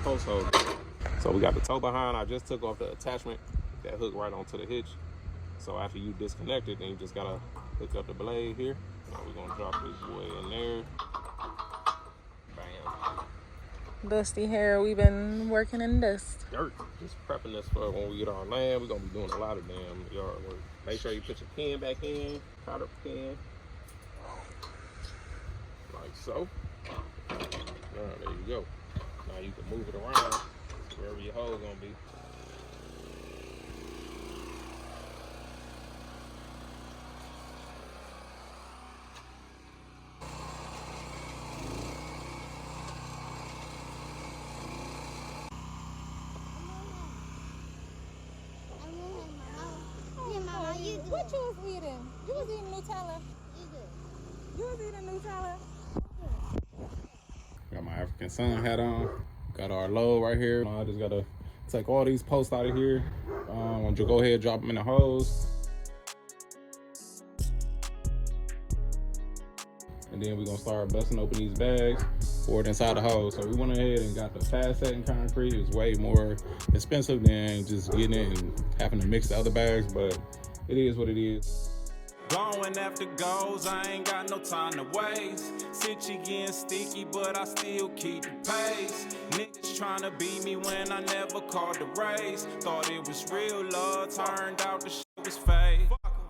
post holder. So we got the tow behind. I just took off the attachment that hooked right onto the hitch. So after you disconnect it, then you just gotta hook up the blade here. Now we're gonna drop this boy in there. Bam. Dusty hair, we've been working in dust. Dirt. Just prepping this for when we get our land. We're gonna be doing a lot of damn yard work. Make sure you put your pin back in, powder pin. Like so. There you go. Now you can move it around wherever your hole gonna be. What you was eating? You was eating Nutella. You was eating Nutella. Got my African sun hat on. Got our load right here. I just gotta take all these posts out of here. Want you go ahead, drop them in the hose. And then we're gonna start busting open these bags, pour it inside the hose. So we went ahead and got the fast setting concrete. It's way more expensive than just getting it and having to mix the other bags, but it is what it is. Going after goals, I ain't got no time to waste. City getting sticky, but I still keep the pace. Niggas tryna beat me when I never called the race. Thought it was real love, turned out the shit was fake.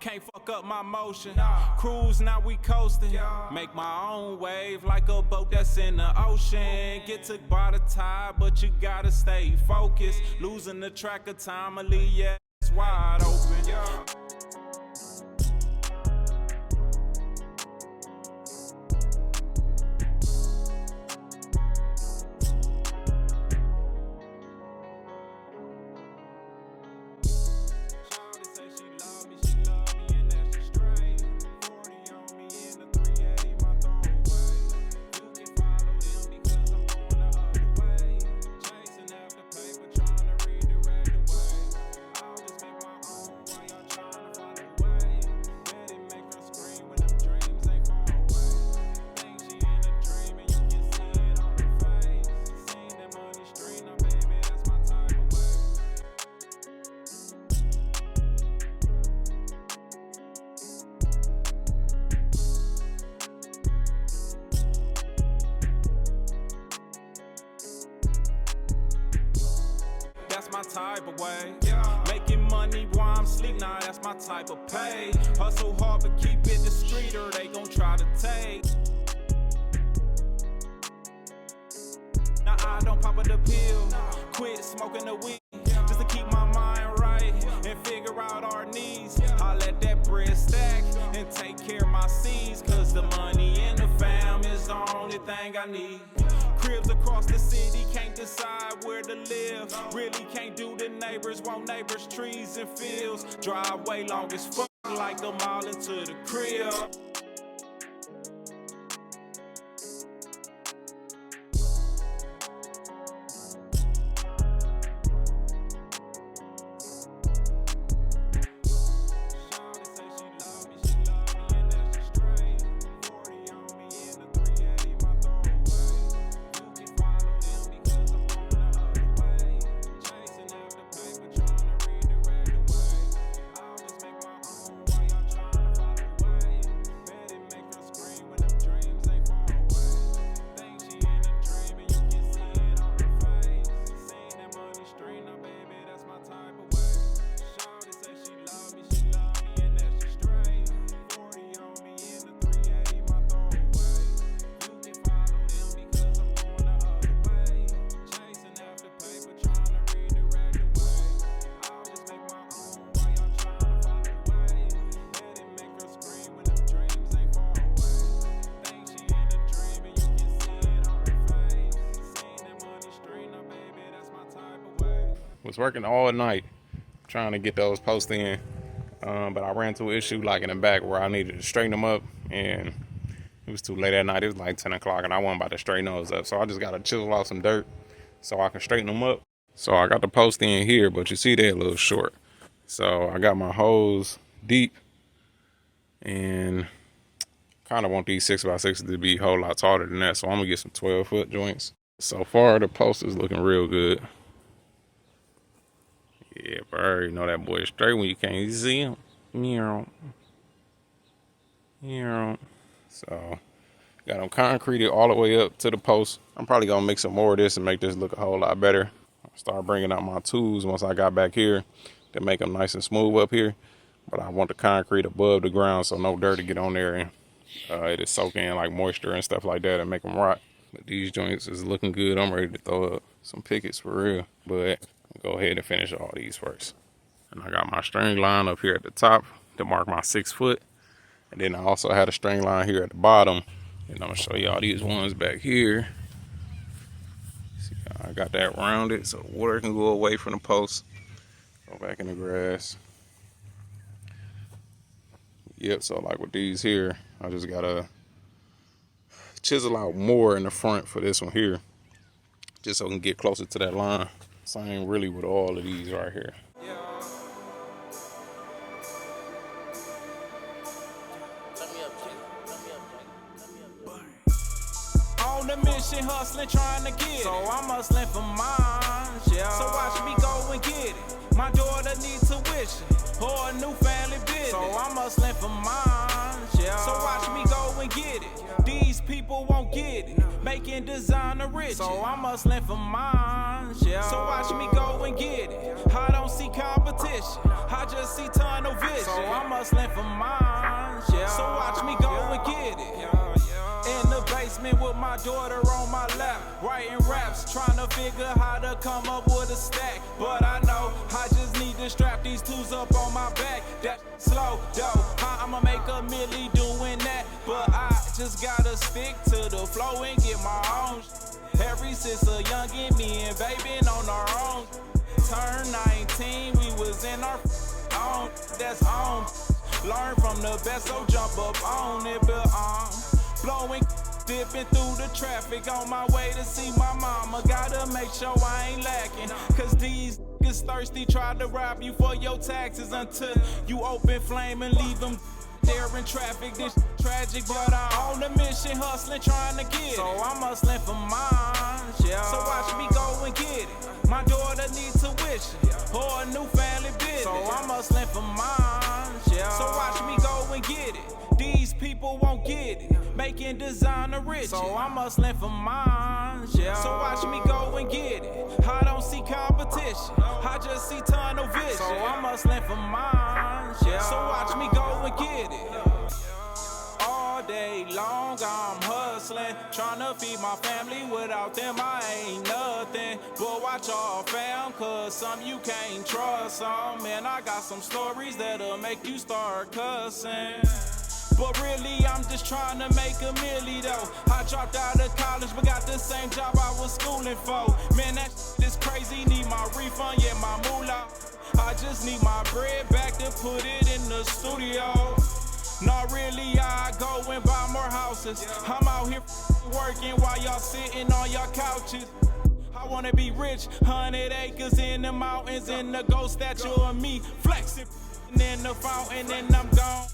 Can't fuck up my motion. Cruise, now we coasting. Make my own wave like a boat that's in the ocean. Get took by the tide, but you gotta stay focused. Losing the track of time, I leave your ass wide open. My type of way, making money while I'm sleep, nah, that's my type of pay. Hustle hard but keep it discreet or they gon' try to take. Now I don't pop the pill, quit smoking the weed, just to keep my mind right and figure out our needs. I let that bread stack and take care of my seeds, cause the money in the fam is the only thing I need. Cribs across the city, can't decide where to live. Really can't do the neighbors, want neighbors, trees and fields. Driveway long as fuck, like them all into the crib. Was working all night trying to get those posts in, but I ran into an issue like in the back where I needed to straighten them up, and it was too late at night. It was like 10 o'clock and I wasn't about to straighten those up, so I just got to chisel off some dirt so I can straighten them up. So I got the post in here, but you see they're a little short, so I got my hose deep and kind of want these 6x6s to be a whole lot taller than that, so I'm gonna get some 12-foot joints. So far, the post is looking real good. Yeah, but I already know that boy straight when you can't see him. Meow. Meow. So, got them concreted all the way up to the post. I'm probably gonna mix some more of this and make this look a whole lot better. Start bringing out my tools once I got back here to make them nice and smooth up here. But I want the concrete above the ground so no dirt to get on there and it'll soak in like moisture and stuff like that and make them rot. But these joints is looking good. I'm ready to throw up some pickets for real. But I'll go ahead and finish all these first. And I got my string line up here at the top to mark my 6 foot. And then I also had a string line here at the bottom. And I'm gonna show y'all these ones back here. See, I got that rounded so the water can go away from the post. Go back in the grass. Yep, so like with these here, I just gotta chisel out more in the front for this one here. Just so I can get closer to that line. Same really with all of these right here. On the mission, hustling, trying to get it. So I'm hustling for mine, yeah. So watch me go and get it. My daughter needs tuition or a new family business. So I'm hustling for mine, yeah. So watch me go and get it. These people won't get it. Making designer rich. So I'm hustling for mine, yeah. So watch me go and get it. I don't see competition. I just see tunnel vision. So I'm hustling for mine, yeah. So watch me go and get it. In the basement with my daughter on my lap, writing raps, trying to figure how to come up with a stack. But I know I just need to strap these tools up on my back. That slow though, I'ma make a milli doing that. But I just gotta stick to the flow and get my own. Ever since a youngin', me and baby on our own. Turn 19, we was in our own. That's on. Learn from the best, so jump up on it, but blowing, dipping through the traffic on my way to see my mama. Gotta make sure I ain't lacking, cause these niggas thirsty, try to rob you for your taxes until you open flame and leave them there in traffic. This tragic, but I'm on the mission, hustling, trying to get it. So I'm hustling for mine, yeah. So watch me go and get it. My daughter needs tuition or a new family business. So I'm hustling for mine, yeah. So watch me go and get it. These people won't get it. Making designer rich. So I'm hustling for mine, yeah. So watch me go and get it. I don't see competition. I just see tunnel vision. So I'm hustling for mine, yeah. So watch me go and get it. All day long I'm hustling, trying to feed my family. Without them I ain't nothing. But watch all fam, cause some you can't trust some. Man, I got some stories that'll make you start cussing. But really, I'm just trying to make a milli though. I dropped out of college, but got the same job I was schooling for. Man, that shit is crazy, need my refund, yeah, my moolah. I just need my bread back to put it in the studio. Not really, I go and buy more houses. I'm out here working while y'all sitting on your couches. I wanna be rich, 100 acres in the mountains, and the ghost statue of me flexing in the fountain, and I'm gone.